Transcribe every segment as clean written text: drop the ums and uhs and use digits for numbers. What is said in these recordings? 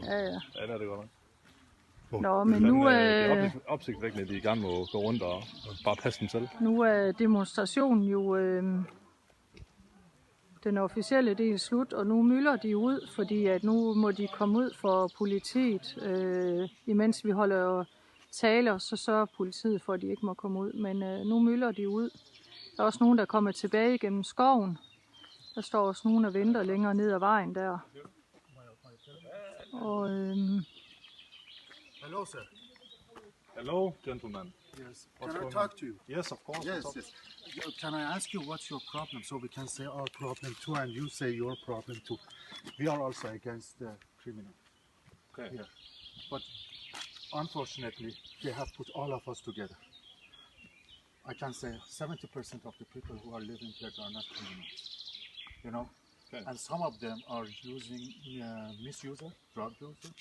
Ja, ja. Ja, det er det godt nok. Nå, men nu det er opsigtsvækkende, at de gerne må gå rundt og bare passe dem selv. Nu er demonstrationen jo den officielle del slut, og nu mylder de ud, fordi at nu må de komme ud for politiet. Imens vi holder taler, så sørger politiet for, at de ikke må komme ud. Men nu mylder de ud. Der er også nogen, der kommer tilbage gennem skoven. Der står også nogen, der venter længere ned ad vejen der. Og Hello, sir. Hello, gentlemen. Yes. Can I talk to you? Yes, of course. Yes, yes. Can I ask you what's your problem so we can say our problem too and you say your problem too? We are also against the criminal. Okay. Yeah. But unfortunately, they have put all of us together. I can say 70% of the people who are living here are not criminals. You know? Okay. And some of them are using misuser, drug user.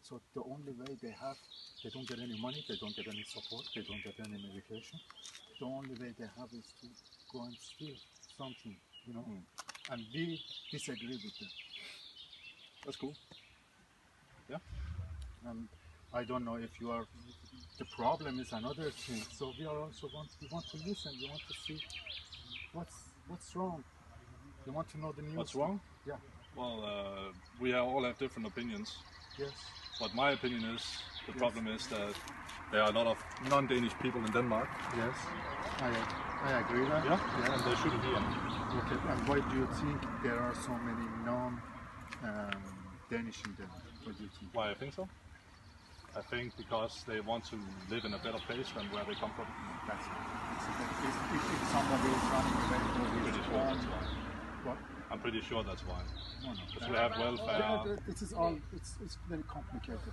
So the only way they have, they don't get any money, they don't get any support, they don't get any medication. The only way they have is to go and steal something, you know. And we disagree with them. That's cool. Yeah. And I don't know if you are, the problem is another thing. So we are also we want to listen, we want to see what's wrong. You want to know the news. What's wrong? Yeah. Well, we all have different opinions. Yes. But my opinion is, the problem is that there are a lot of non-Danish people in Denmark. Yes, I agree that. Yeah, and there shouldn't be any. Okay, and why do you think there are so many non-Danish in Denmark? What do you think? Why I think so? I think because they want to live in a better place than where they come from. That's it. If somebody is running away, Pretty sure that's why. What? I'm pretty sure that's why. No. Because we have welfare. This is all. It's very complicated.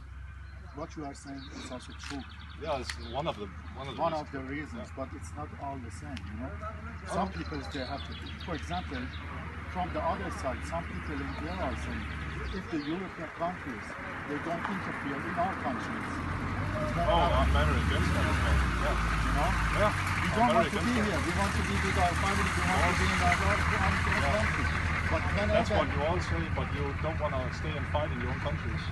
What you are saying is also true. Yeah, it's one of the reasons, but it's not all the same. You know, some people they have to. For example, from the other side, some people in here are saying, if the European countries they don't interfere in our countries. I'm very against that as well. Yeah. You know? Yeah. We don't want to be here. We want to be with our families. We want to be in our country. But that's what you all say, but you don't want to stay and fight in your own countries.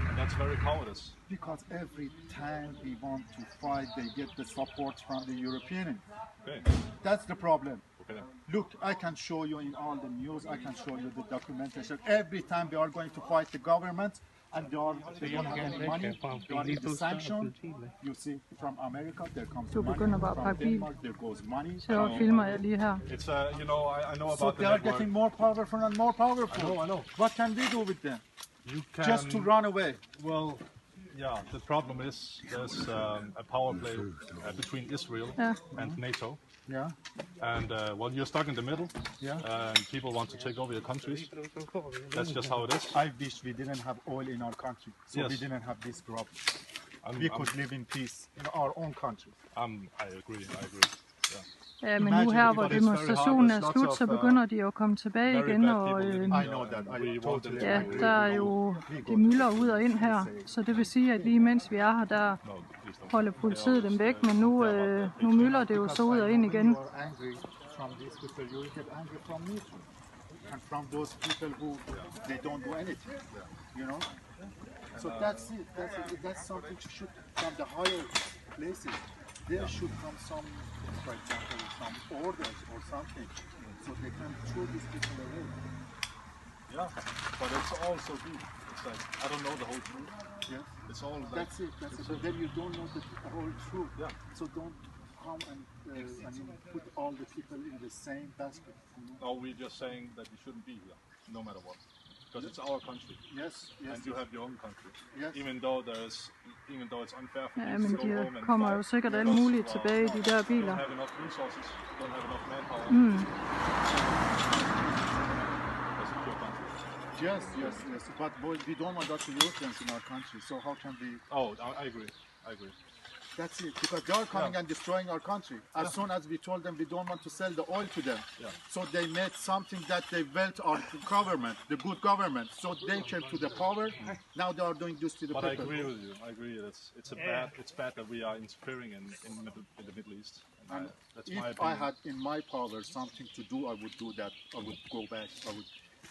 And that's very cowardice. Because every time we want to fight, they get the support from the Europeans. Okay. That's the problem. Okay. Look, I can show you in all the news, I can show you the documentation. Every time they are going to fight the government, and they don't have any money, they are in the sanction. You see, from America, there comes money. From Denmark, there goes money. Så filmer jeg lige her. It's you know, I know about so the they are getting more powerful and more powerful. I know. What can we do with them? You can, just to run away. Well, yeah, the problem is there's a power play between Israel and NATO. Yeah. And well, you're stuck in the middle. Yeah. And people want to take over your countries. That's just how it is. I wish we didn't have oil in our country, so we didn't have this problem. We could live in peace in our own country. I agree. Yeah. Ja, men nu her, hvor demonstrationen er slut, så begynder de at komme tilbage igen, og ja, der er jo, de mylder ud og ind her, så det vil sige, at lige mens vi er her, der holder politiet dem væk, men nu mylder det jo så ud og ind igen. And from those people who they don't do anything, you know. So that's it. That's something should from the higher places. There should come some, for example, some orders or something, so they can throw these people away. Yeah, but it's also deep. It's like I don't know the whole truth. Yeah, it's all. That's it. But then you don't know the whole truth. Yeah. So don't come and put all the people in the same basket. You know? No, we're just saying that we shouldn't be here, no matter what, because it's our country. Yes. And you have your own country. Yes. Even though it's unfair for Ja, you men to go home de and kommer fight, jo sikkert alle mulige tilbage i de der biler. Don't have enough resources, don't have enough manpower. That's a pure country. Yes. But we don't want that to Europeans in our country. So how can we? Oh, I agree. That's it, because they are coming and destroying our country. As soon as we told them we don't want to sell the oil to them, so they made something that they went our government, the good government. So they came to the power. Now they are doing this to the people. But I agree with you. I agree. It's bad that we are interfering in the Middle East. That's my opinion. If I had in my power something to do, I would do that. I would go back.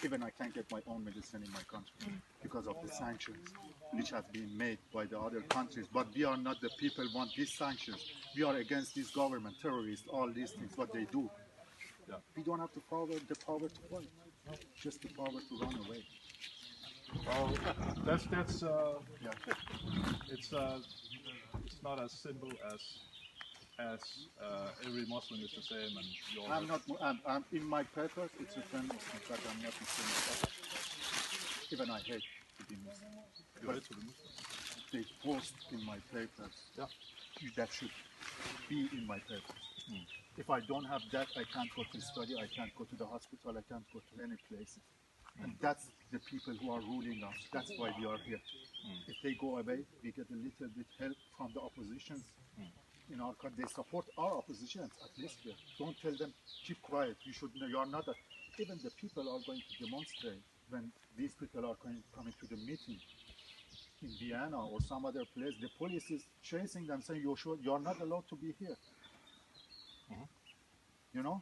Even I can't get my own medicine in my country because of the sanctions which has been made by the other countries. But we are not the people who want these sanctions. We are against this government, terrorists, all these things, what they do. Yeah. We don't have the power to fight, just the power to run away. Well, that's Yeah. it's not as simple as every Muslim is the same, and you're I'm not. I'm in my papers. It's written that I'm not Muslim. Even I hate to be Muslim. you hate to be Muslim. They post in my papers. Yeah. That should be in my papers. If I don't have that, I can't go to study. I can't go to the hospital. I can't go to any places. And that's the people who are ruling us. That's why we are here. If they go away, we get a little bit help from the oppositions. In our country, they support our oppositions at least here. Don't tell them keep quiet. You are not. Even the people are going to demonstrate when these people are coming to the meeting in Vienna or some other place. The police is chasing them, saying you are not allowed to be here. You know,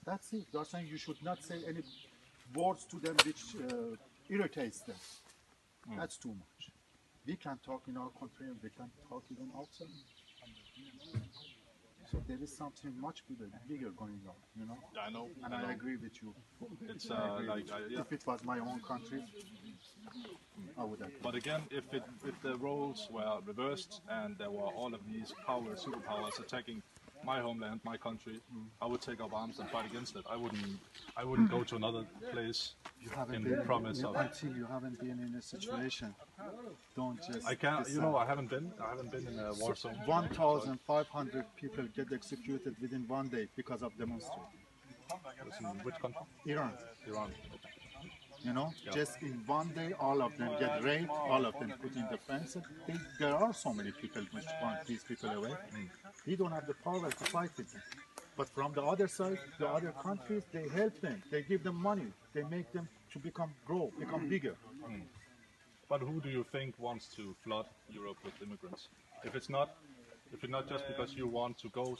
that's it. They are saying you should not say any words to them which irritates them. That's too much. We can talk in our country and we can talk even outside. So there is something much bigger going on, you know. Yeah, I know. And I agree with you. It's Yeah. If it was my own country, I would agree. But again, if the roles were reversed and there were all of these superpowers attacking my homeland, my country, I would take up arms and fight against it. I wouldn't go to another place in the promise of. Until you haven't been in a situation, don't just. I can't. You know, I haven't been in a war zone. 1,500 people get executed within 1 day because of demonstration. In which country? Iran. Iran. You know, just in 1 day, all of them get raped, all of them put in the fences. There are so many people which want these people away. We don't have the power to fight with them. But from the other side, the other countries, they help them. They give them money. They make them to become bigger. But who do you think wants to flood Europe with immigrants? If it's not just because you want to go